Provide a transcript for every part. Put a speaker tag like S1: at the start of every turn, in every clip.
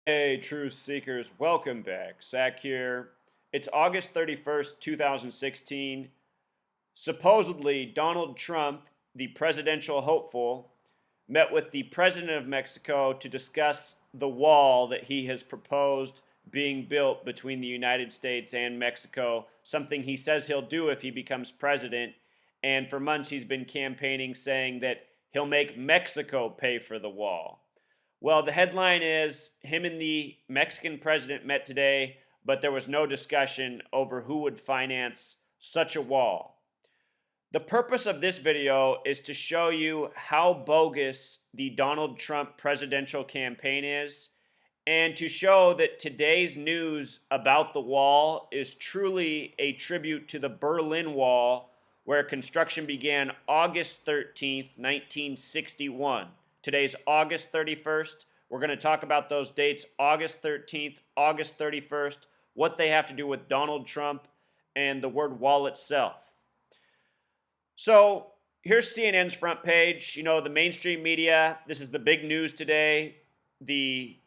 S1: Hey, truth seekers, welcome back. Zach here. It's August 31st, 2016. Supposedly, Donald Trump, the presidential hopeful, met with the president of Mexico to discuss the wall that he has proposed being built between the United States and Mexico, something he says he'll do if he becomes president. And for months, he's been campaigning saying that he'll make Mexico pay for the wall. Well, the headline is him and the Mexican president met today, but there was no discussion over who would finance such a wall. The purpose of this video is to show you how bogus the Donald Trump presidential campaign is, and to show that today's news about the wall is truly a tribute to the Berlin Wall, where construction began August 13th, 1961. Today's August 31st. We're going to talk about those dates, August 13th, August 31st, what they have to do with Donald Trump and the word wall itself. So here's CNN's front page. You know, the mainstream media, this is the big news today. The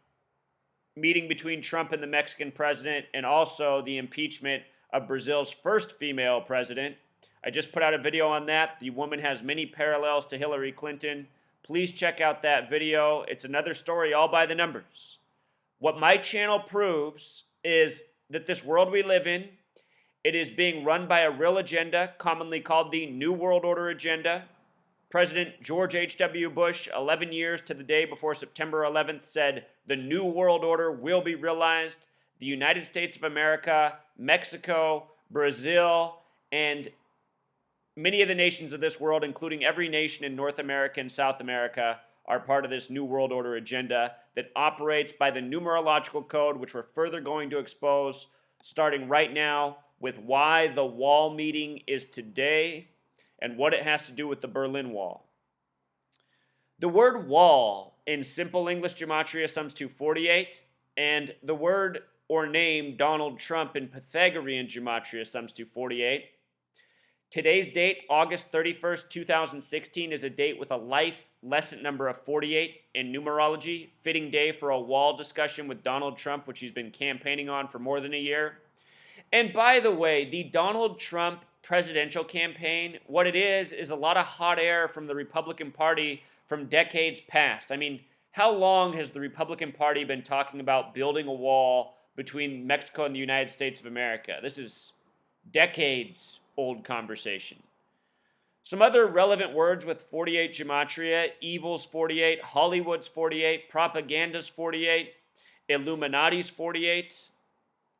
S1: meeting between Trump and the Mexican president, and also the impeachment of Brazil's first female president. I just put out a video on that. The woman has many parallels to Hillary Clinton. Please check out that video. It's another story all by the numbers. What my channel proves is that this world we live in, it is being run by a real agenda, commonly called the New World Order agenda. President George H.W. Bush, 11 years to the day before September 11th, said the New World Order will be realized. The United States of America, Mexico, Brazil, and many of the nations of this world, including every nation in North America and South America, are part of this New World Order agenda that operates by the numerological code, which we're further going to expose starting right now with why the wall meeting is today and what it has to do with the Berlin Wall. The word wall in simple English gematria sums to 48, and the word or name Donald Trump in Pythagorean gematria sums to 48. Today's date, August 31st, 2016, is a date with a life lesson number of 48 in numerology, fitting day for a wall discussion with Donald Trump, which he's been campaigning on for more than a year. And by the way, the Donald Trump presidential campaign, what it is a lot of hot air from the Republican Party from decades past. I mean, how long has the Republican Party been talking about building a wall between Mexico and the United States of America? This is decades old conversation. Some other relevant words with 48 gematria: evil's 48, Hollywood's 48, propaganda's 48, Illuminati's 48.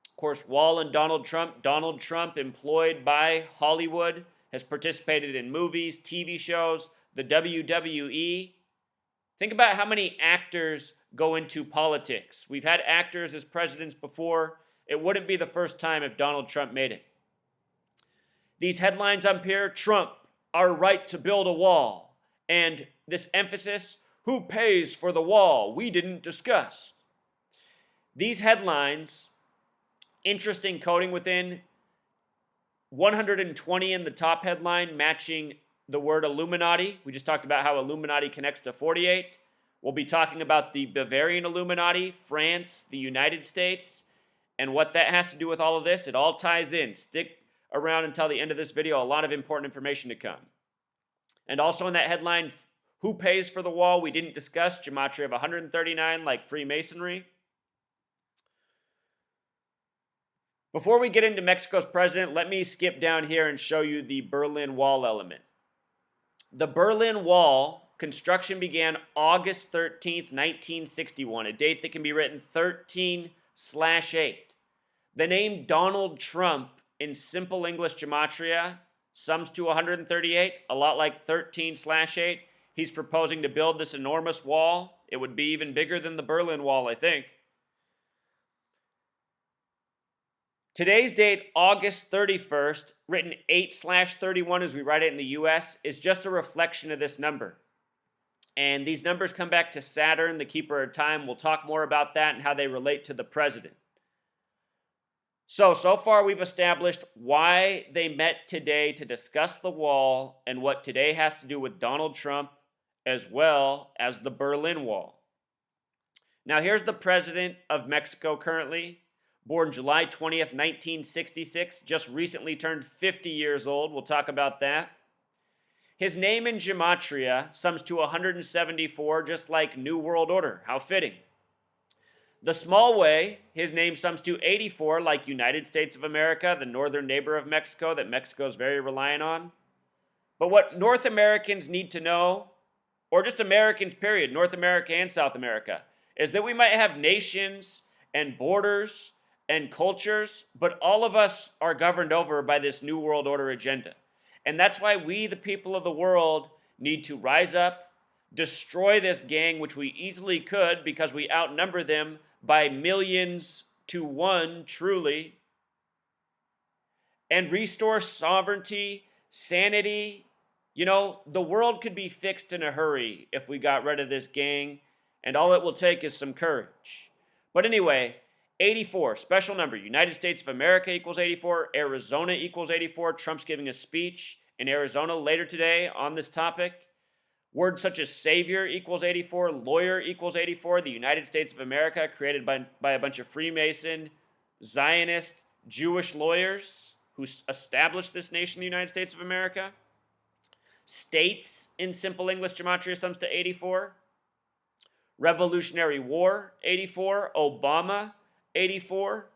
S1: Of course, Wall and Donald Trump. Donald Trump, employed by Hollywood, has participated in movies, TV shows, the WWE. Think about how many actors go into politics. We've had actors as presidents before. It wouldn't be the first time if Donald Trump made it. These headlines up here: Trump, our right to build a wall. And this emphasis: who pays for the wall? We didn't discuss. These headlines, interesting coding within, 120 in the top headline, matching the word Illuminati. We just talked about how Illuminati connects to 48. We'll be talking about the Bavarian Illuminati, France, the United States, and what that has to do with all of this. It all ties in. Stick around until the end of this video. A lot of important information to come. And also in that headline, who pays for the wall? We didn't discuss. Gematria of 139, like Freemasonry. Before we get into Mexico's president, let me skip down here and show you the Berlin Wall element. The Berlin Wall construction began August 13th, 1961, a date that can be written 13/8. The name Donald Trump in simple English gematria sums to 138, a lot like 13/8. He's proposing to build this enormous wall. It would be even bigger than the Berlin Wall, I think. Today's date, August 31st, written 8/31 as we write it in the US, is just a reflection of this number. And these numbers come back to Saturn, the keeper of time. We'll talk more about that and how they relate to the president. So far we've established why they met today to discuss the wall and what today has to do with Donald Trump as well as the Berlin Wall. Now, here's the president of Mexico currently, born July 20th, 1966, just recently turned 50 years old. We'll talk about that. His name in gematria sums to 174, just like New World Order. How fitting. The small way, his name sums to 84, like United States of America, the northern neighbor of Mexico that Mexico is very reliant on. But what North Americans need to know, or just Americans, period, North America and South America, is that we might have nations and borders and cultures, but all of us are governed over by this New World Order agenda. And that's why we, the people of the world, need to rise up, destroy this gang, which we easily could because we outnumber them by millions to one, truly, and restore sovereignty, sanity. You know, the world could be fixed in a hurry if we got rid of this gang, and all it will take is some courage. But anyway, 84, special number. United States of America equals 84. Arizona equals 84. Trump's giving a speech in Arizona later today on this topic. Words such as savior equals 84. Lawyer equals 84. The United States of America, created by a bunch of Freemason, Zionist, Jewish lawyers who established this nation, the United States of America. States in simple English gematria sums to 84. Revolutionary War, 84. Obama, 84.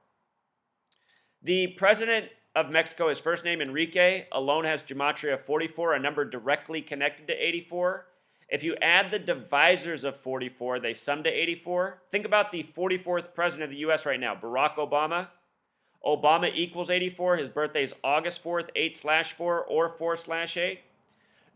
S1: The president of Mexico, his first name Enrique, alone has gematria 44, a number directly connected to 84. If you add the divisors of 44, they sum to 84. Think about the 44th president of the U.S. right now, Barack Obama. Obama equals 84. His birthday is August 4th, 8/4 or 4/8.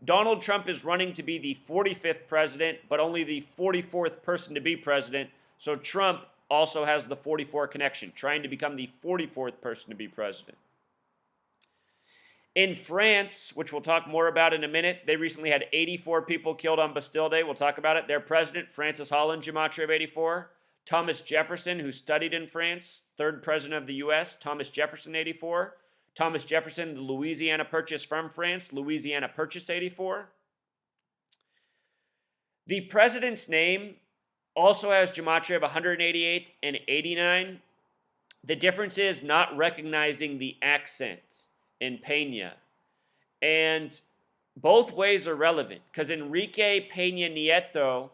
S1: Donald Trump is running to be the 45th president, but only the 44th person to be president. So Trump also has the 44 connection, trying to become the 44th person to be president. In France, which we'll talk more about in a minute, they recently had 84 people killed on Bastille Day. We'll talk about it. Their president, Francis Holland, gematria of 84. Thomas Jefferson, who studied in France, third president of the U.S., Thomas Jefferson, 84. Thomas Jefferson, the Louisiana Purchase from France, Louisiana Purchase, 84. The president's name also has gematria of 188 and 89. The difference is not recognizing the accent in Peña. And both ways are relevant, because Enrique Peña Nieto,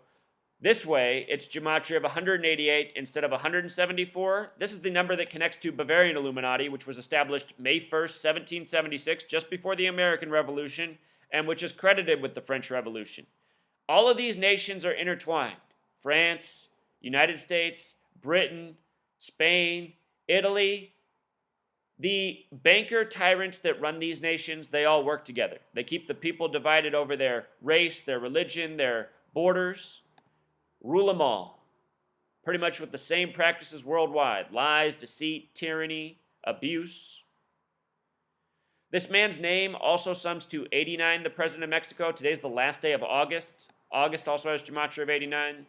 S1: this way, it's gematria of 188 instead of 174. This is the number that connects to Bavarian Illuminati, which was established May 1st, 1776, just before the American Revolution, and which is credited with the French Revolution. All of these nations are intertwined. France, United States, Britain, Spain, Italy. The banker tyrants that run these nations, they all work together. They keep the people divided over their race, their religion, their borders. Rule them all. Pretty much with the same practices worldwide. Lies, deceit, tyranny, abuse. This man's name also sums to 89, the president of Mexico. Today's the last day of August. August also has gematria of 89.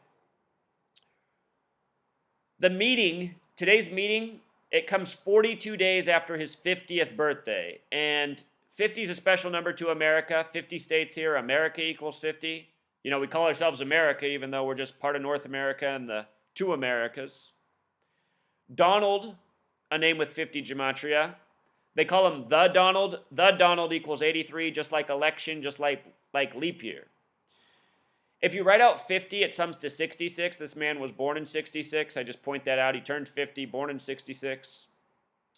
S1: Today's meeting, it comes 42 days after his 50th birthday. And 50 is a special number to America. 50 states here. America equals 50. You know, we call ourselves America, even though we're just part of North America and the two Americas. Donald, a name with 50 gematria. They call him the Donald. The Donald equals 83, just like election, just like leap year. If you write out 50, it sums to 66. This man was born in 66. I just point that out. He turned 50, born in 66.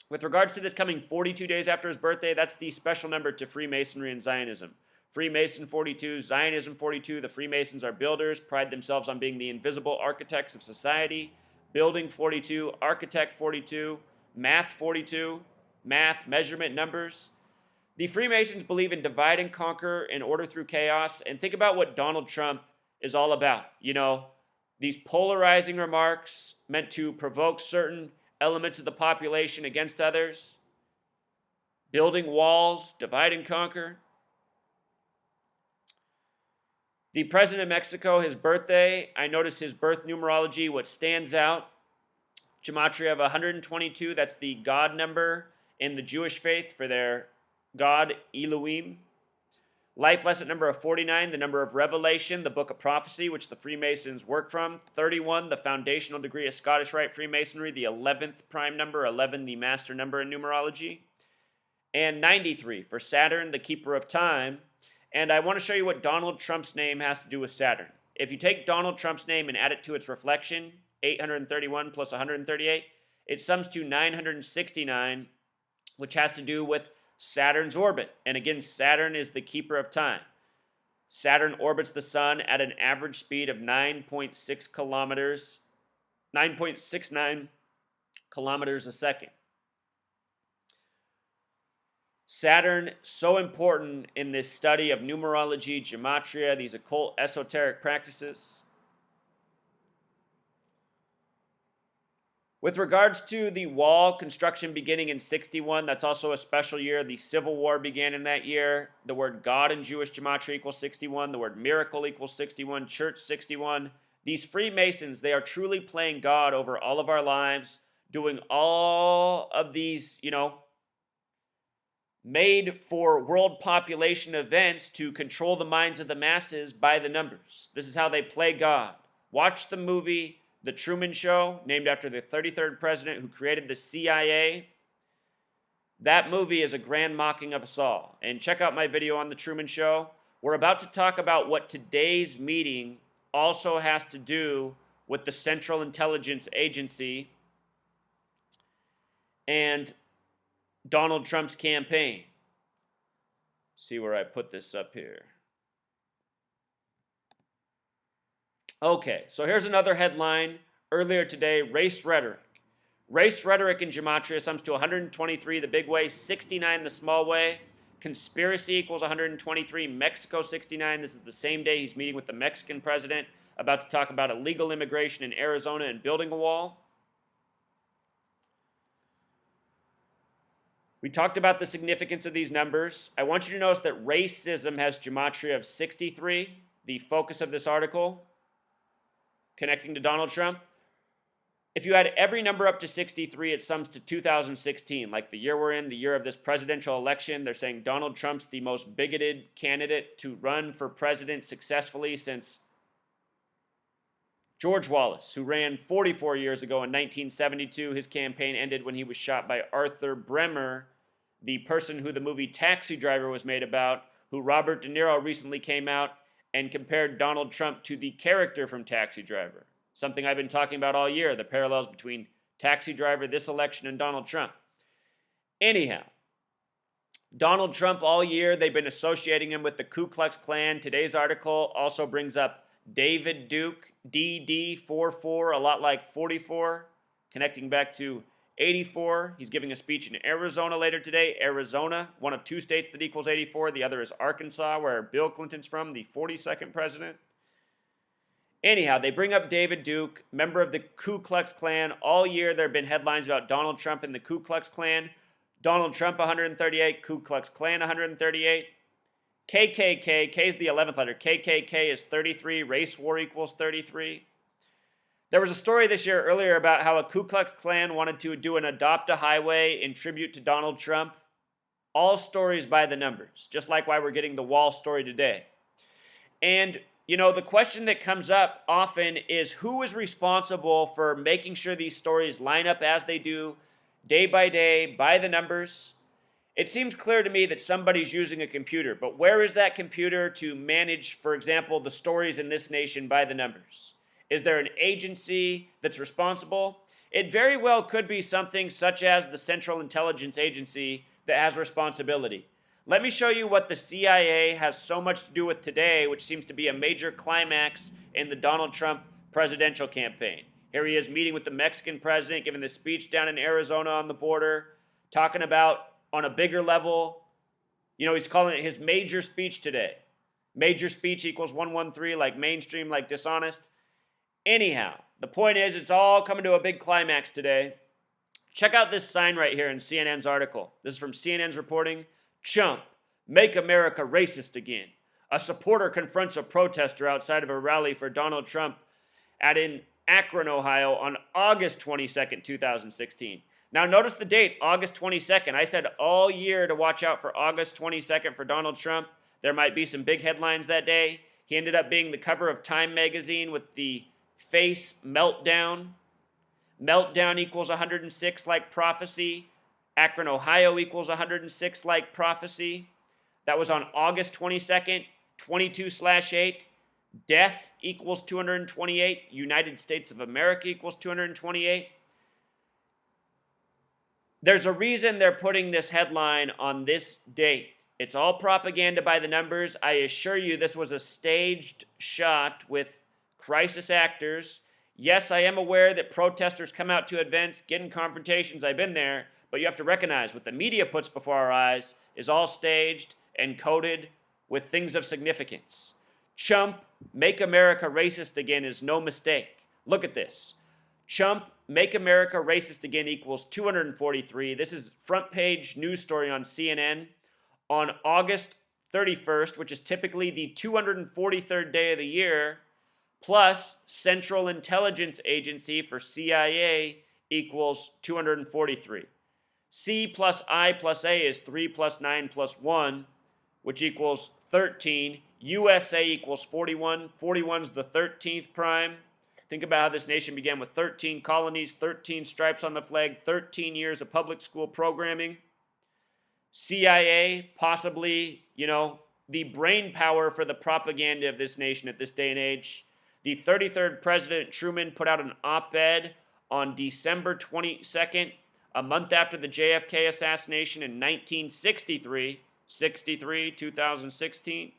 S1: With regards to this coming 42 days after his birthday, that's the special number to Freemasonry and Zionism. Freemason 42, Zionism 42. The Freemasons are builders, pride themselves on being the invisible architects of society. Building 42, architect 42, math 42, math, measurement, numbers. The Freemasons believe in divide and conquer and order through chaos. And think about what Donald Trump is all about. You know, these polarizing remarks meant to provoke certain elements of the population against others. Building walls, divide and conquer. The president of Mexico, his birthday, I noticed his birth numerology, what stands out, gematria of 122, that's the God number in the Jewish faith for their God, Elohim. Life lesson number 49, the number of Revelation, the book of prophecy, which the Freemasons work from. 31, the foundational degree of Scottish Rite Freemasonry, the 11th prime number, 11, the master number in numerology. And 93 for Saturn, the keeper of time. And I want to show you what Donald Trump's name has to do with Saturn. If you take Donald Trump's name and add it to its reflection, 831 plus 138, it sums to 969, which has to do with Saturn's orbit. And again, Saturn is the keeper of time. Saturn orbits the sun at an average speed of 9.69 kilometers a second. Saturn, so important in this study of numerology, gematria, these occult esoteric practices. With regards to the wall construction beginning in 61, that's also a special year. The Civil War began in that year. The word God in Jewish gematria equals 61. The word miracle equals 61. Church 61. These Freemasons, they are truly playing God over all of our lives, doing all of these, made for world population events to control the minds of the masses by the numbers. This is how they play God. Watch the movie The Truman Show, named after the 33rd president who created the CIA. That movie is a grand mocking of us all. And check out my video on The Truman Show. We're about to talk about what today's meeting also has to do with the Central Intelligence Agency and Donald Trump's campaign. See where I put this up here. Okay, so here's another headline earlier today, race rhetoric. Race rhetoric in gematria sums to 123 the big way, 69 the small way. Conspiracy equals 123, Mexico 69. This is the same day he's meeting with the Mexican president, about to talk about illegal immigration in Arizona and building a wall. We talked about the significance of these numbers. I want you to notice that racism has gematria of 63, the focus of this article, connecting to Donald Trump. If you add every number up to 63, it sums to 2016, like the year we're in, the year of this presidential election. They're saying Donald Trump's the most bigoted candidate to run for president successfully since George Wallace, who ran 44 years ago in 1972. His campaign ended when he was shot by Arthur Bremer, the person who the movie Taxi Driver was made about, who Robert De Niro recently came out and compared Donald Trump to the character from Taxi Driver. Something I've been talking about all year, the parallels between Taxi Driver, this election, and Donald Trump. Anyhow, Donald Trump all year, they've been associating him with the Ku Klux Klan. Today's article also brings up David Duke, DD44, a lot like 44, connecting back to 84. He's giving a speech in Arizona later today. Arizona, one of two states that equals 84. The other is Arkansas, where Bill Clinton's from, the 42nd president. Anyhow, they bring up David Duke, member of the Ku Klux Klan. All year there have been headlines about Donald Trump and the Ku Klux Klan. Donald Trump 138, Ku Klux Klan 138. KKK, K is the 11th letter. KKK is 33, race war equals 33. There was a story this year earlier about how a Ku Klux Klan wanted to do an adopt a highway in tribute to Donald Trump. All stories by the numbers, just like why we're getting the wall story today. And, the question that comes up often is who is responsible for making sure these stories line up as they do, day by the numbers. It seems clear to me that somebody's using a computer, but where is that computer to manage, for example, the stories in this nation by the numbers? Is there an agency that's responsible? It very well could be something such as the Central Intelligence Agency that has responsibility. Let me show you what the CIA has so much to do with today, which seems to be a major climax in the Donald Trump presidential campaign. Here he is meeting with the Mexican president, giving the speech down in Arizona on the border, talking about on a bigger level, he's calling it his major speech today. Major speech equals 113, like mainstream, like dishonest. Anyhow, the point is it's all coming to a big climax today. Check out this sign right here in CNN's article. This is from CNN's reporting. Chump, make America racist again. A supporter confronts a protester outside of a rally for Donald Trump in Akron, Ohio on August 22nd, 2016. Now notice the date, August 22nd. I said all year to watch out for August 22nd for Donald Trump. There might be some big headlines that day. He ended up being the cover of Time magazine with the face meltdown. Meltdown equals 106 like prophecy. Akron, Ohio equals 106 like prophecy. That was on August 22nd, 22/8. Death equals 228. United States of America equals 228. There's a reason they're putting this headline on this date. It's all propaganda by the numbers. I assure you this was a staged shot with crisis actors. Yes, I am aware that protesters come out to events, get in confrontations. I've been there. But you have to recognize what the media puts before our eyes is all staged and coded with things of significance. Chump, make America racist again is no mistake. Look at this. Chump, make America racist again equals 243. This is front page news story on CNN on August 31st, which is typically the 243rd day of the year, plus Central Intelligence Agency for CIA equals 243. C plus I plus A is 3 plus 9 plus 1, which equals 13. USA equals 41. 41 is the 13th prime. Think about how this nation began with 13 colonies, 13 stripes on the flag, 13 years of public school programming. CIA, possibly, the brain power for the propaganda of this nation at this day and age. The 33rd President Truman put out an op-ed on December 22nd, a month after the JFK assassination in 1963, 2016.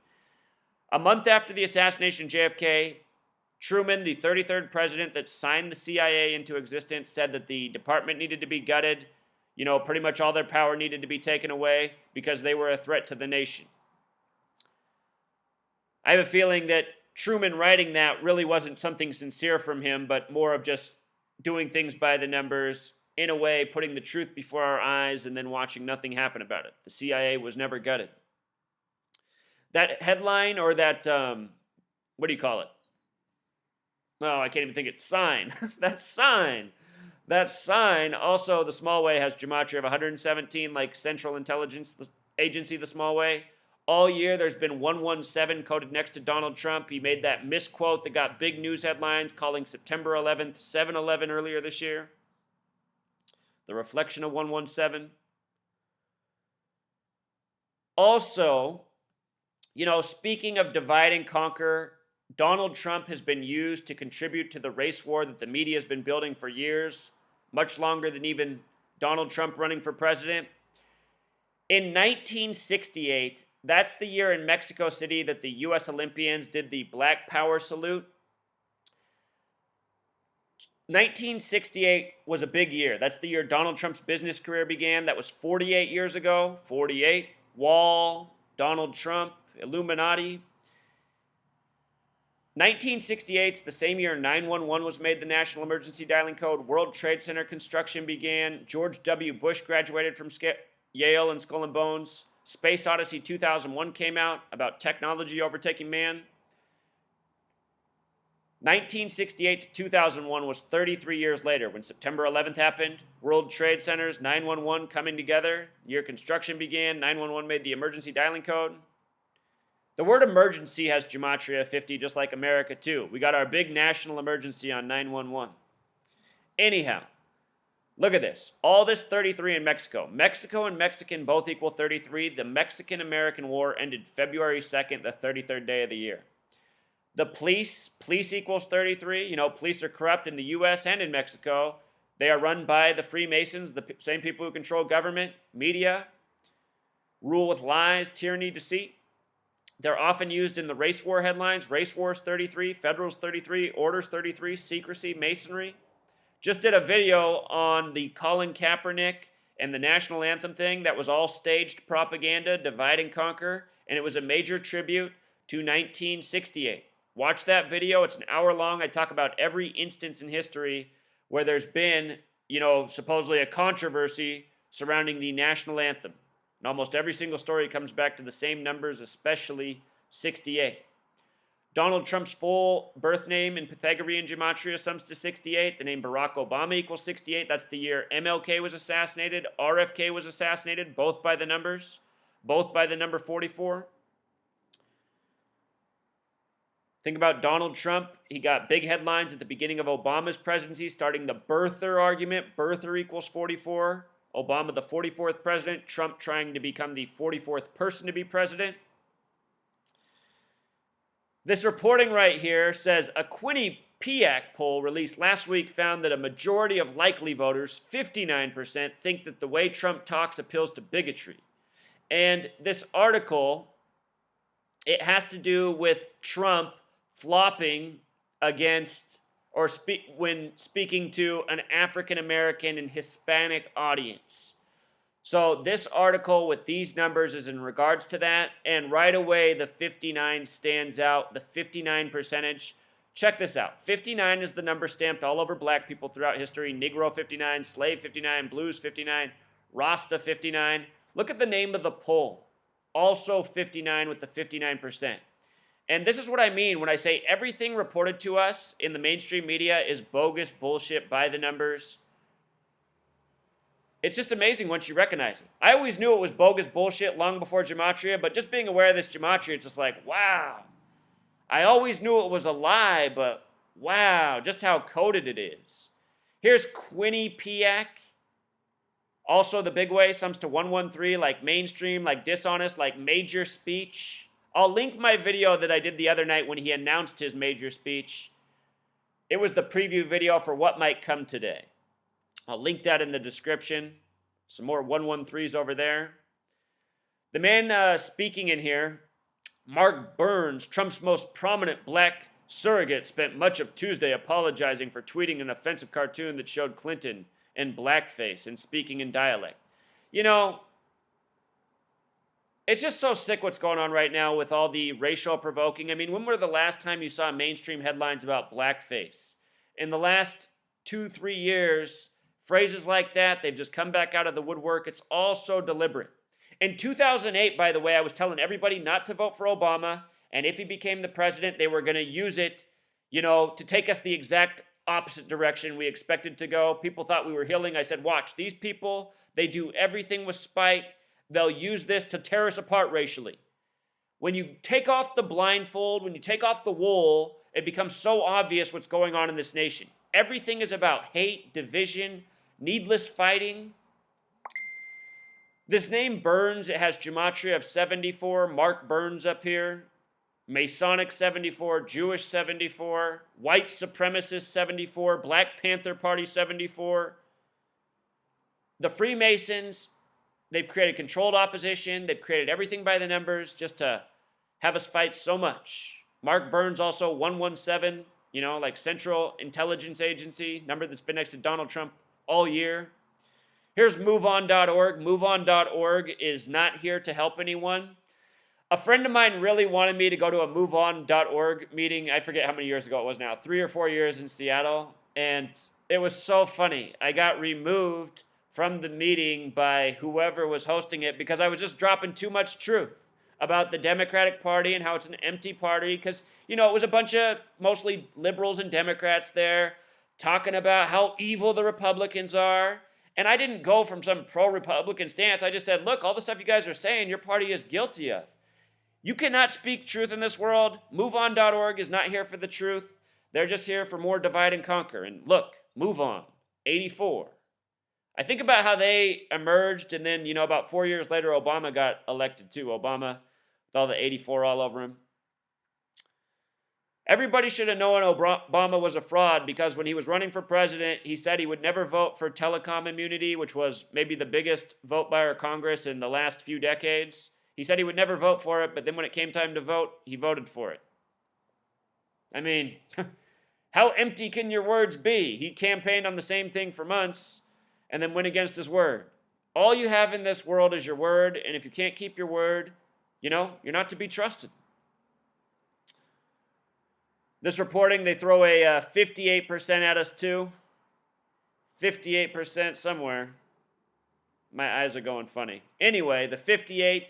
S1: A month after the assassination of JFK, Truman, the 33rd president that signed the CIA into existence, said that the department needed to be gutted. Pretty much all their power needed to be taken away because they were a threat to the nation. I have a feeling that Truman writing that really wasn't something sincere from him, but more of just doing things by the numbers, in a way, putting the truth before our eyes and then watching nothing happen about it. The CIA was never gutted. That headline or that, what do you call it? Oh, I can't even think it's sign. That sign. That sign, also the small way has gematria of 117 like Central Intelligence Agency, the small way. All year there's been 117 coded next to Donald Trump. He made that misquote that got big news headlines, calling September 11th 7/11 earlier this year. The reflection of 117. Also, speaking of divide and conquer, Donald Trump has been used to contribute to the race war that the media has been building for years, much longer than even Donald Trump running for president. In 1968, that's the year in Mexico City that the U.S. Olympians did the Black Power salute. 1968 was a big year. That's the year Donald Trump's business career began. That was 48 years ago. 48. Wall, Donald Trump, Illuminati. 1968 is the same year 911 was made the national emergency dialing code. World Trade Center construction began. George W. Bush graduated from Yale and Skull and Bones. Space Odyssey 2001 came out about technology overtaking man. 1968 to 2001 was 33 years later when September 11th happened. World Trade Centers, 911 coming together. Year construction began. 911 made the emergency dialing code. The word emergency has gematria 50 just like America too. We got our big national emergency on 911. Anyhow, look at this. All this 33 in Mexico. Mexico and Mexican both equal 33. The Mexican-American War ended February 2nd, the 33rd day of the year. The police equals 33. Police are corrupt in the U.S. and in Mexico. They are run by the Freemasons, the same people who control government, media, rule with lies, tyranny, deceit. They're often used in the race war headlines. Race wars 33, federals 33, orders 33, secrecy, masonry. Just did a video on the Colin Kaepernick and the national anthem thing that was all staged propaganda, divide and conquer, and it was a major tribute to 1968. Watch that video. It's an hour long. I talk about every instance in history where there's been, supposedly a controversy surrounding the national anthem. And almost every single story comes back to the same numbers, especially 68. Donald Trump's full birth name in Pythagorean gematria sums to 68. The name Barack Obama equals 68. That's the year MLK was assassinated, RFK was assassinated, both by the numbers, both by the number 44. Think about Donald Trump. He got big headlines at the beginning of Obama's presidency, starting the birther argument. Birther equals 44. Obama, the 44th president. Trump trying to become the 44th person to be president. This reporting right here says a Quinnipiac poll released last week found that a majority of likely voters, 59%, think that the way Trump talks appeals to bigotry. And this article, it has to do with Trump flopping against or when speaking to an African American and Hispanic audience. So this article with these numbers is in regards to that, and right away the 59 stands out, the 59 percentage. Check this out. 59 is the number stamped all over black people throughout history. Negro 59, slave 59, blues 59, Rasta 59. Look at the name of the poll. Also 59 with the 59%. And this is what I mean when I say everything reported to us in the mainstream media is bogus bullshit by the numbers. It's just amazing once you recognize it. I always knew it was bogus bullshit long before gematria, but just being aware of this gematria, it's just like, wow. I always knew it was a lie, but wow, just how coded it is. Here's Quinnipiac. Also the big way, sums to 113, like mainstream, like dishonest, like major speech. I'll link my video that I did the other night when he announced his major speech. It was the preview video for what might come today. I'll link that in the description. Some more 113s over there. The man speaking in here, Mark Burns, Trump's most prominent black surrogate, spent much of Tuesday apologizing for tweeting an offensive cartoon that showed Clinton in blackface and speaking in dialect. You know, it's just so sick what's going on right now with all the racial provoking. I mean, when were the last time you saw mainstream headlines about blackface? In the last 2-3 years, phrases like that, they've just come back out of the woodwork. It's all so deliberate. In 2008, by the way, I was telling everybody not to vote for Obama, and if he became the president, they were going to use it, to take us the exact opposite direction we expected to go. People thought we were healing. I said, watch, these people, they do everything with spite. They'll use this to tear us apart racially. When you take off the blindfold, when you take off the wool, it becomes so obvious what's going on in this nation. Everything is about hate, division, needless fighting. This name Burns, it has gematria of 74. Mark Burns up here. Masonic 74, Jewish 74, white supremacist 74, Black Panther Party 74. The Freemasons, they've created controlled opposition. They've created everything by the numbers just to have us fight so much. Mark Burns also 117, like Central Intelligence Agency, number that's been next to Donald Trump all year. Here's MoveOn.org. MoveOn.org is not here to help anyone. A friend of mine really wanted me to go to a MoveOn.org meeting. I forget how many years ago it was now, 3 or 4 years in Seattle. And it was so funny. I got removed from the meeting by whoever was hosting it because I was just dropping too much truth about the Democratic Party and how it's an empty party. Because, it was a bunch of mostly liberals and Democrats there talking about how evil the Republicans are. And I didn't go from some pro-Republican stance. I just said, look, all the stuff you guys are saying, your party is guilty of. You cannot speak truth in this world. MoveOn.org is not here for the truth. They're just here for more divide and conquer. And look, Move On, 84. I think about how they emerged, and then, about 4 years later, Obama got elected too. Obama, with all the 84 all over him. Everybody should have known Obama was a fraud because when he was running for president, he said he would never vote for telecom immunity, which was maybe the biggest vote by our Congress in the last few decades. He said he would never vote for it, but then when it came time to vote, he voted for it. I mean, how empty can your words be? He campaigned on the same thing for months and then went against his word. All you have in this world is your word, and if you can't keep your word, you're not to be trusted. This reporting, they throw a 58% at us too. 58% somewhere. My eyes are going funny. Anyway, the 58,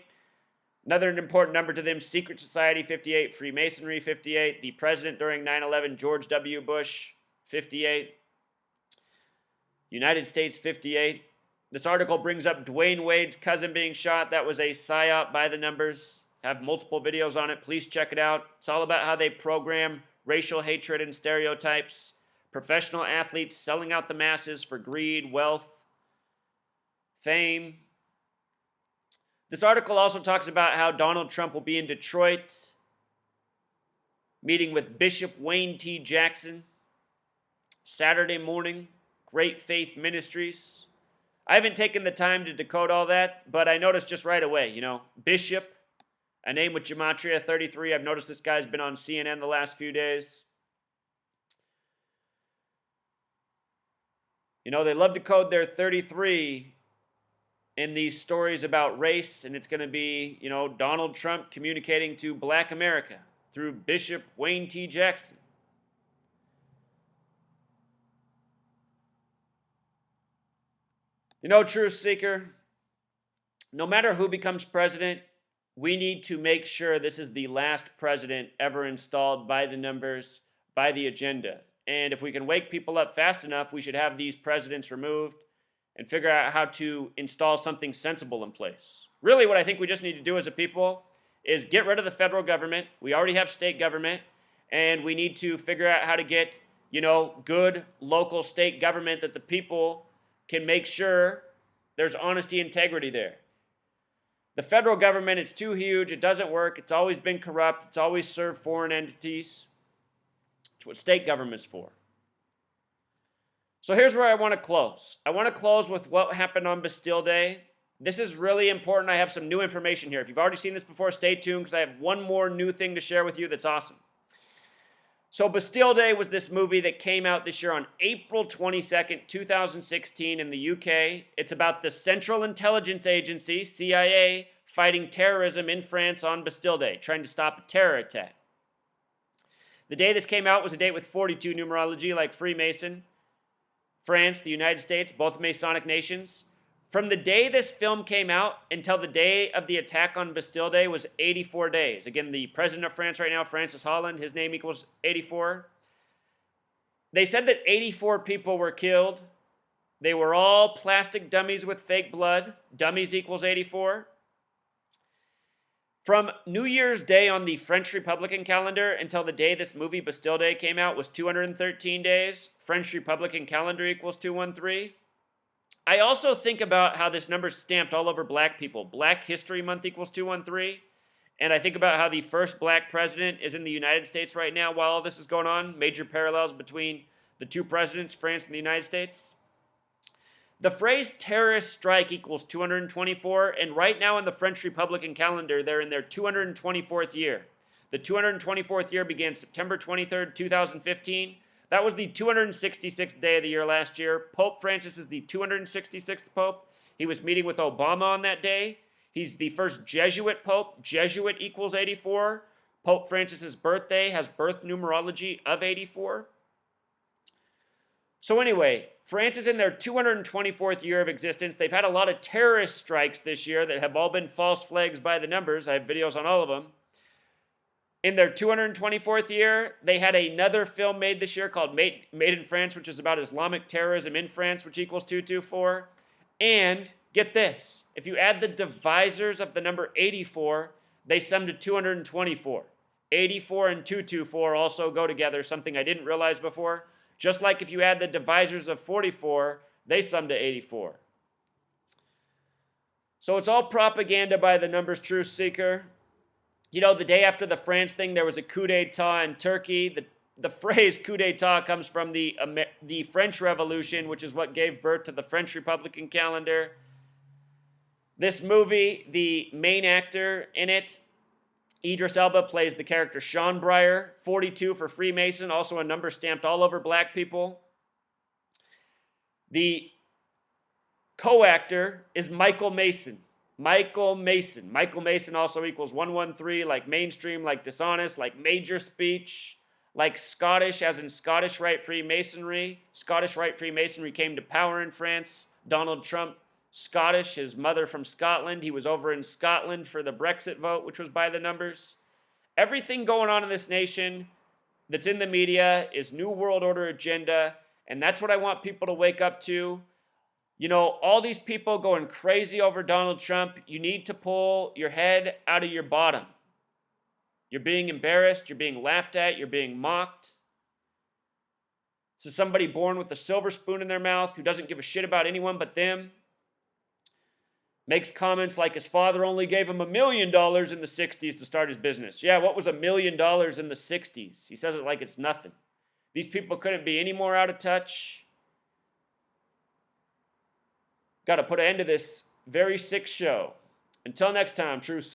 S1: another important number to them, Secret Society 58, Freemasonry 58, the president during 9/11, George W. Bush 58, United States 58. This article brings up Dwayne Wade's cousin being shot. That was a psyop by the numbers. Have multiple videos on it. Please check it out. It's all about how they program racial hatred and stereotypes, professional athletes selling out the masses for greed, wealth, fame. This article also talks about how Donald Trump will be in Detroit, meeting with Bishop Wayne T. Jackson Saturday morning, Great Faith Ministries. I haven't taken the time to decode all that, but I noticed just right away, Bishop, a name with Gematria 33. I've noticed this guy's been on CNN the last few days. They love to code their 33 in these stories about race, and it's going to be, Donald Trump communicating to Black America through Bishop Wayne T. Jackson. Truth Seeker, no matter who becomes president, we need to make sure this is the last president ever installed by the numbers, by the agenda. And if we can wake people up fast enough, we should have these presidents removed and figure out how to install something sensible in place. Really, what I think we just need to do as a people is get rid of the federal government. We already have state government, and we need to figure out how to get, good local state government that the people can make sure there's honesty, integrity there. The federal government, it's too huge. It doesn't work. It's always been corrupt. It's always served foreign entities. It's what state government's for. So here's where I want to close. I want to close with what happened on Bastille Day. This is really important. I have some new information here. If you've already seen this before, stay tuned because I have one more new thing to share with you that's awesome. So Bastille Day was this movie that came out this year on April 22nd, 2016 in the UK. It's about the Central Intelligence Agency, CIA, fighting terrorism in France on Bastille Day, trying to stop a terror attack. The day this came out was a date with 42 numerology, like Freemason. France, the United States, both Masonic nations. From the day this film came out until the day of the attack on Bastille Day was 84 days. Again, the president of France right now, Francis Holland, his name equals 84. They said that 84 people were killed. They were all plastic dummies with fake blood. Dummies equals 84. From New Year's Day on the French Republican calendar until the day this movie Bastille Day came out was 213 days. French Republican calendar equals 213. I also think about how this number's stamped all over black people. Black History Month equals 213. And I think about how the first black president is in the United States right now while all this is going on. Major parallels between the two presidents, France and the United States. The phrase terrorist strike equals 224. And right now in the French Republican calendar, they're in their 224th year. The 224th year began September 23rd, 2015. That was the 266th day of the year last year. Pope Francis is the 266th Pope. He was meeting with Obama on that day. He's the first Jesuit Pope. Jesuit equals 84. Pope Francis's birthday has birth numerology of 84. So anyway, France is in their 224th year of existence. They've had a lot of terrorist strikes this year that have all been false flags by the numbers. I have videos on all of them. In their 224th year, they had another film made this year called Made in France, which is about Islamic terrorism in France, which equals 224. And get this, if you add the divisors of the number 84, they sum to 224. 84 and 224 also go together, something I didn't realize before. Just like if you add the divisors of 44, they sum to 84. So it's all propaganda by the numbers truth seeker. The day after the France thing, there was a coup d'etat in Turkey. The phrase coup d'etat comes from the French Revolution, which is what gave birth to the French Republican calendar. This movie, the main actor in it, Idris Elba, plays the character Sean Breyer, 42 for Freemason, also a number stamped all over black people. The co-actor is Michael Mason. Michael Mason also equals 113, like mainstream, like dishonest, like major speech, like Scottish, as in Scottish Rite Freemasonry. Scottish Rite Freemasonry came to power in France. Donald Trump, Scottish, his mother from Scotland. He was over in Scotland for the Brexit vote, which was by the numbers. Everything going on in this nation that's in the media is New World Order agenda, and that's what I want people to wake up to. All these people going crazy over Donald Trump, you need to pull your head out of your bottom. You're being embarrassed. You're being laughed at. You're being mocked. This is somebody born with a silver spoon in their mouth who doesn't give a shit about anyone but them. Makes comments like his father only gave him $1 million in the 60s to start his business. Yeah, what was $1 million in the 60s? He says it like it's nothing. These people couldn't be any more out of touch. Got to put an end to this very sick show. Until next time, Truth.